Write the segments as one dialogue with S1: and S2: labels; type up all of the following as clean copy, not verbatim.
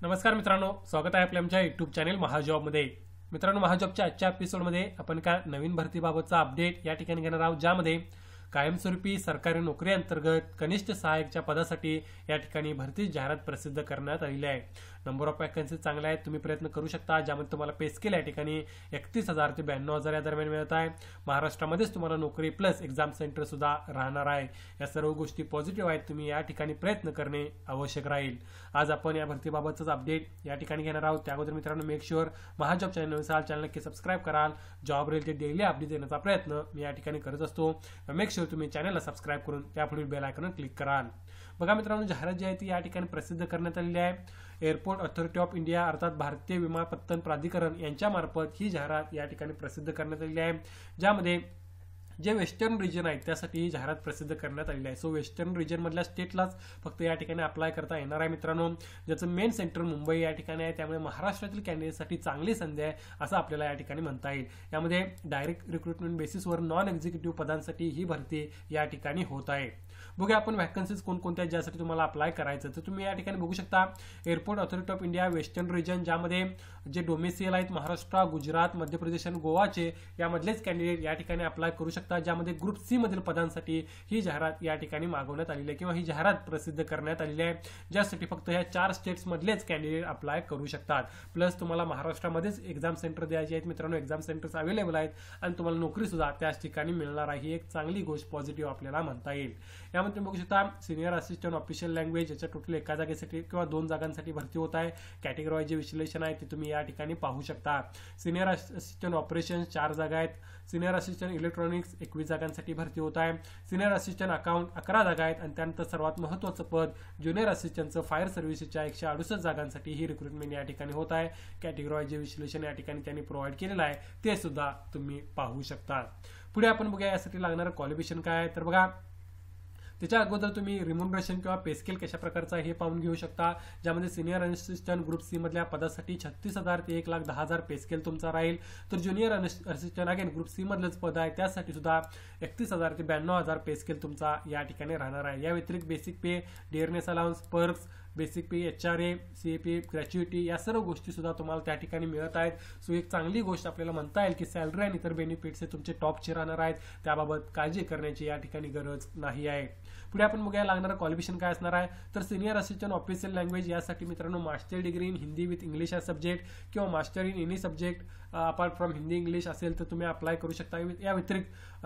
S1: नमस्कार मित्रांनो, स्वागत आहे आपल्या आमच्या यूट्यूब चॅनल महाजॉबमध्ये। मित्रांनो, महाजॉबच्या आजच्या एपिसोडमध्ये आपण एका नवीन भरतीबाबतचा अपडेट या ठिकाणी घेणार आहोत, ज्यामध्ये कायमस्वरूपी सरकारी नोकरी अंतर्गत कनिष्ठ सहाय्यकच्या पदासाठी या ठिकाणी भरती जाहिरात प्रसिद्ध करण्यात आलेली आहे। नंबर ऑफ वॅकन्सी चांगले आहेत, तुम्ही प्रयत्न करू शकता, ज्यामध्ये तुम्हाला पे स्केल या ठिकाणी 31,000 ते 92,000 या दरम्यान मिळत आहे। महाराष्ट्रामध्येच तुम्हाला नोकरी प्लस एक्झाम सेंटर सुद्धा राहणार आहे। या सर्व गोष्टी पॉझिटिव्ह आहेत, तुम्ही या ठिकाणी प्रयत्न करणे आवश्यक राहील। आज आपण या भरतीबाबतचा अपडेट या ठिकाणी घेणार आहोत। त्याअगोदर मित्रांनो, मेक शुअर महाजॉब चॅनल असाल चॅनल नक्की सबस्क्राइब कराल। जॉब रिलेटेड डेली अपडेट देण्याचा प्रयत्न मी या ठिकाणी करत असतो। मेक शुअर तुम्ही चॅनलला सबस्क्राइब करून त्यापुढील बेल आयकॉनवर क्लिक कराल। बघा मित्रांनो, जाहिरात जी आहे ती या ठिकाणी प्रसिद्ध करण्यात आलेली आहे। एअरपोर्ट अथॉरिटी ऑफ इंडिया अर्थात भारतीय विमानपत्तन प्राधिकरण यांच्या मार्फत ही जाहिरात या ठिकाणी प्रसिद्ध करण्यात आलेली आहे, ज्यामध्ये जे वेस्टर्न रिजन आहे त्यासाठी ही जाहिरात प्रसिद्ध करण्यात आलेली आहे। सो वेस्टर्न रिजन मधल्या स्टेटलाच फक्त या ठिकाणी अप्लाय करता येणार आहे मित्रांनो, ज्याचं मेन सेंटर मुंबई या ठिकाणी आहे। त्यामुळे महाराष्ट्रातील कॅन्डिडेटसाठी चांगली संधी आहे असं आपल्याला या ठिकाणी म्हणता येईल। यामध्ये डायरेक्ट रिक्रुटमेंट बेसिसवर नॉन एक्झिक्युटिव्ह पदांसाठी ही भरती या ठिकाणी होत आहे। बघूया आपण वॅकन्सीज कोणकोणत्या ज्यासाठी तुम्हाला अप्लाय करायचं, तर तुम्ही या ठिकाणी बघू शकता airport authority of India western region, ज्यामध्ये जे डोमेसियल आहेत महाराष्ट्र, गुजरात, मध्य प्रदेश आणि गोवाचे यामधलेच कॅन्डिडेट या ठिकाणी अप्लाय करू शकतात, ज्यामध्ये ग्रुप सी मधील पदांसाठी ही जाहिरात या ठिकाणी मागवण्यात आलेली आहे किंवा ही जाहिरात प्रसिद्ध करण्यात आलेली आहे, ज्यासाठी फक्त ह्या 4 स्टेट्स मधलेच कॅन्डिडेट अप्लाय करू शकतात। प्लस तुम्हाला महाराष्ट्रामध्येच एक्झाम सेंटर द्यायचे आहेत मित्रांनो, एक्झाम सेंटर्स अवेलेबल आहेत आणि तुम्हाला नोकरी सुद्धा त्याच ठिकाणी मिळणार आहे। ही एक चांगली गोष्ट पॉझिटिव्ह आपल्याला म्हणता येईल। यामध्ये तुम्ही बघू शकता सिनियर असिस्टंट ऑफिशियल लँग्वेज याच्या टोटल एका जागेसाठी किंवा 2 जागांसाठी भरती होत आहे। कॅटेगरी वाईज जे विश्लेषण आहे ते तुम्ही या ठिकाणी पाहू शकता। सिनियर असिस्टंट ऑपरेशन्स 4 जागा आहेत। सिनियर असिस्टंट इलेक्ट्रॉनिक्स 21 जागांसाठी भरती होत आहे। सिनियर असिस्टंट अकाउंट 11 जागा आहेत आणि त्यानंतर सर्वात महत्त्वाचं पद ज्युनियर असिस्टंटचं फायर सर्व्हिसेसच्या 168 जागांसाठी ही रिक्रुटमेंट या ठिकाणी होत आहे। कॅटेगरी वाईज जे विश्लेषण या ठिकाणी त्यांनी प्रोव्हाइड केलेलं आहे ते सुद्धा तुम्ही पाहू शकता। पुढे आपण बघूया यासाठी लागणारं क्वालिफिकेशन काय आहे, तर बघा त्याच्या अगोदर तुम्ही रिम्युनरेशन किंवा पे स्केल कशा प्रकारचा आहे हे पाहून घेऊ शकता, ज्यामध्ये सिनियर असिस्टंट ग्रुप सी मधल्या पदासाठी 36,000 ते 1,10,000 पे स्केल तुमचा राहील। तर junior assistant again group C मधलंच पद आहे, त्यासाठी सुद्धा 31,000 ते 92,000 पे स्केल तुमचा या ठिकाणी राहणार आहे। या व्यतिरिक्त बेसिक पे, डिअरनेस अलाउन्स, पर्क्स, बेसिक पे, HRA, CAP, ग्रॅच्युइटी या सर्व गोष्टी सुद्धा तुम्हाला त्या ठिकाणी मिळत आहेत। सो एक चांगली गोष्ट आपल्याला म्हणता येईल की सॅलरी आणि इतर बेनिफिट्स हे तुमचे टॉपचे राहणार आहेत, त्याबाबत काळजी करण्याची या ठिकाणी गरज नाही आहे। पुढे आपण बघूया लागणारं क्वालिफिकेशन काय असणार आहे, तर सिनियर असिस्टंट ऑफिशियल लँग्वेज यासाठी मित्रांनो master degree in Hindi with English या सब्जेक्ट किंवा master in any subject apart from Hindi English असेल तर तुम्ही अप्लाय करू शकता। या व्यतिरिक्त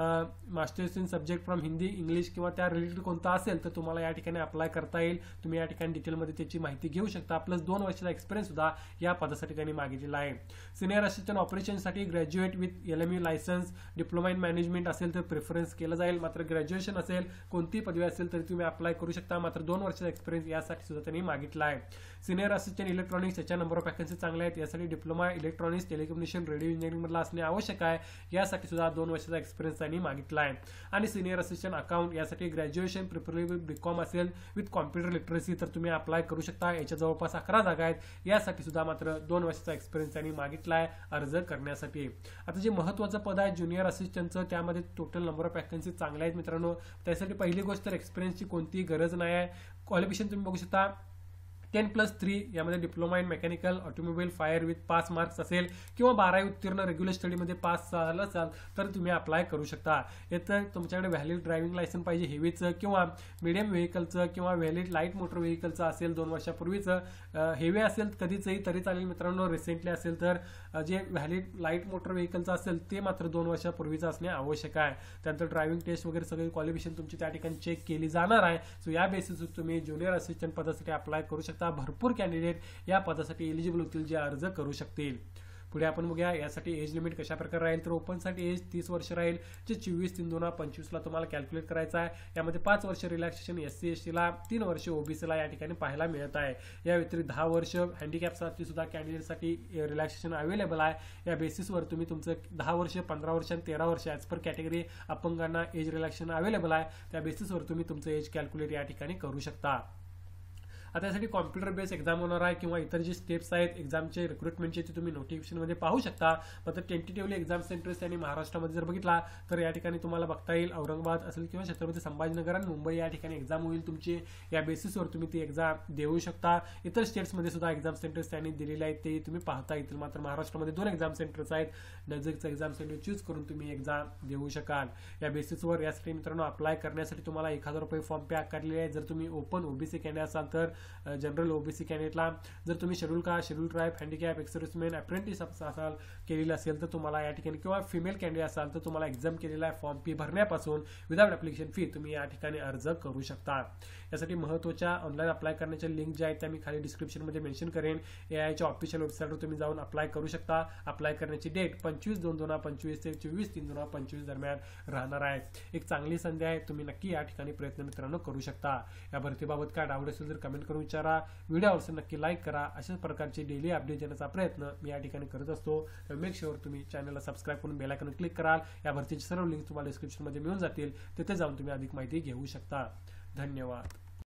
S1: masters in subject from Hindi English किंवा त्या रिलेटेड कोणता असेल तर तुम्हाला या ठिकाणी अप्लाय करता येईल। तुम्ही या ठिकाणी डिटेलमध्ये त्याची माहिती घेऊ शकता। प्लस 2 वर्षाचा एक्सपिरियन्स सुद्धा या पदासाठी त्यांनी मागितलेला आहे। सिनियर असिस्टंट ऑपरेशनसाठी graduate with LME licence, diploma in management असेल तर प्रेफरन्स केलं जाईल, मात्र ग्रॅज्युएशन असेल कोणती पदवी असेल तरी तुम्ही अप्लाय करू शकता, मात्र 2 वर्षाचा एक्सपिरियन्स यासाठी सुद्धा त्यांनी मागितला आहे। सिनियर असिस्टंट इलेक्ट्रॉनिक्स याच्या नंबर ऑफ वॅकन्सी चांगल्या आहेत, यासाठी diploma electronics, telecommunication, radio engineering मधला असणे आवश्यक आहे, यासाठी सुद्धा 2 वर्षाचा एक्सपिरियन्स त्यांनी मागितला आहे। आणि सिनियर असिस्टंट अकाउंट यासाठी ग्रॅज्युएशन प्रिफरेबल BCom असेल विथ कॉम्प्युटर लिटरसी तर तुम्ही अप्लाय करू शकता। याच्या जवळपास 11 जागा आहेत, यासाठी सुद्धा मात्र 2 वर्षाचा एक्सपिरियन्स त्यांनी मागितला आहे अर्ज करण्यासाठी। आता जे महत्त्वाचं पद आहे ज्युनियर असिस्टंटचं, त्यामध्ये टोटल नंबर ऑफ वॅकन्सी चांगल्या आहेत मित्रांनो। त्यासाठी पहिली गोष्ट तर एक्सपिरियन्सची कोणतीही गरज नाही आहे। क्वालिफिकेशन तुम्ही बघू शकता 10+3 यामध्ये diploma in mechanical automobile fire with pass marks असेल किंवा 12वी उत्तीर्ण रेग्युलर स्टडीमध्ये पास झाला असाल तर तुम्ही अप्लाय करू शकता। यात तुमच्याकडे व्हॅलिड ड्रायव्हिंग लायसन्स पाहिजे हेवीचं किंवा मीडियम व्हेकलचं किंवा व्हॅलिड लाईट मोटर व्हेकलचं असेल 2 वर्षापूर्वीचं, हेवी असेल कधीचही तरी चालेल मित्रांनो, रिसेंटली असेल तर जे व्हॅलिड लाईट मोटर व्हेकलचं असेल ते मात्र 2 वर्षापूर्वीचं असणे आवश्यक आहे। त्यानंतर ड्रायव्हिंग टेस्ट वगैरे सगळी क्वालिफिकेशन तुमची त्या ठिकाणी चेक केली जाणार आहे। सो या बेसिसवर तुम्ही ज्युनियर असिस्टंट पदासाठी अप्लाय करू शकता। भरपूर कॅन्डिडेट या पदासाठी एलिजिबल होतील जे अर्ज करू शकतील। पुढे आपण बघूया यासाठी एज लिमिट कशा प्रकारे राहील, तर ओपनसाठी एज 30 वर्ष राहील, जे 24/3/2025 ला तुम्हाला कॅल्क्युलेट करायचं आहे। यामध्ये 5 वर्ष रिलॅक्सेशन SC ST ला, 3 वर्ष OBC ला या ठिकाणी पाहायला मिळत आहे। या व्यतिरिक्त 10 वर्ष हँडिकॅपसाठी सुद्धा कॅन्डिडेटसाठी रिलॅक्सेशन अवेलेबल आहे। या बेसिसवर तुम्ही तुमचं 10 वर्ष, 15 वर्ष आणि 13 वर्ष ॲज पर कॅटेगरी अपंगांना एज रिलॅक्सेशन अवेलेबल आहे, त्या बेसिसवर तुम्ही तुमचं एज कॅल्क्युलेट या ठिकाणी करू शकता। आता यासाठी कॉम्प्युटर बेस्ड एक्झाम होणार आहे किंवा इतर जे स्टेप्स आहेत एक्झामचे रिक्रुटमेंटचे ते तुम्ही नोटिफिकेशनमध्ये पाहू शकता. मात्र टेंटेटिव्हली एक्झाम सेंटर्स त्यांनी महाराष्ट्रामध्ये जर बघितला तर या ठिकाणी तुम्हाला बघता येईल औरंगाबाद असेल किंवा छत्रपती संभाजीनगर आणि मुंबई या ठिकाणी एक्झाम होईल तुमची. या बेसिसवर तुम्ही ती एक्झाम देऊ शकता. इतर स्टेट्समध्ये सुद्धा एक्झाम सेंटर्स त्यांनी दिलेले आहेत ते तुम्ही पाहता येतील. मात्र महाराष्ट्रामध्ये 2 एक्झाम सेंटर्स आहेत. नजदीकचं एक्झाम सेंटर चूज करून तुम्ही एक्झाम देऊ शकाल. या बेसिसवर यासाठी मित्रांनो अप्लाय करण्यासाठी तुम्हाला 1000 रुपये फॉर्म पे आकारलेले आहे. जर तुम्ही ओपन ओबीसी कॅन्डिडेट असाल तर जनरल ओबीसी कॅन्डिडेटला, जर तुम्ही schedule caste, schedule tribe, handicap, ex serviceman, apprentice असाल केलेला असेल तर तुम्हाला या ठिकाणी, किंवा फिमेल कॅन्डिडेट असाल तर तुम्हाला एक्झाम केलेला आहे फॉर्म फी भरण्यापासून विदाउट ऍप्लिकेशन फी तुम्ही या ठिकाणी अर्ज करू शकता. यासाठी महत्त्वाच्या ऑनलाईन अप्लाय करण्याच्या लिंक ज्या आहेत त्या मी खाली डिस्क्रिप्शनमध्ये मेन्शन करेन. एआयच्या ऑफिशियल वेबसाईटवर तुम्ही जाऊन अप्लाय करू शकता. अप्लाय करण्याची डेट 25/2/2025 ते 24/3/2025 दरम्यान राहणार आहे. एक चांगली संधी आहे. तुम्ही नक्की या ठिकाणी प्रयत्न मित्रांनो करू शकता. या भरतीबाबत काय डाऊट असेल तर कमेंट करून विचारा. व्हिडिओ आवडल्यास नक्की लाईक करा. अशाच प्रकारचे डेली अपडेट देण्याचा प्रयत्न मी या ठिकाणी करत असतो. तर मेक शुअर तुम्ही चॅनलला सबस्क्राईब करून बेल आयकॉन क्लिक कराल. या भरतीची सर्व लिंक तुम्हाला डिस्क्रिप्शनमध्ये मिळून जातील. तिथे जाऊन तुम्ही अधिक माहिती घेऊ शकता. धन्यवाद.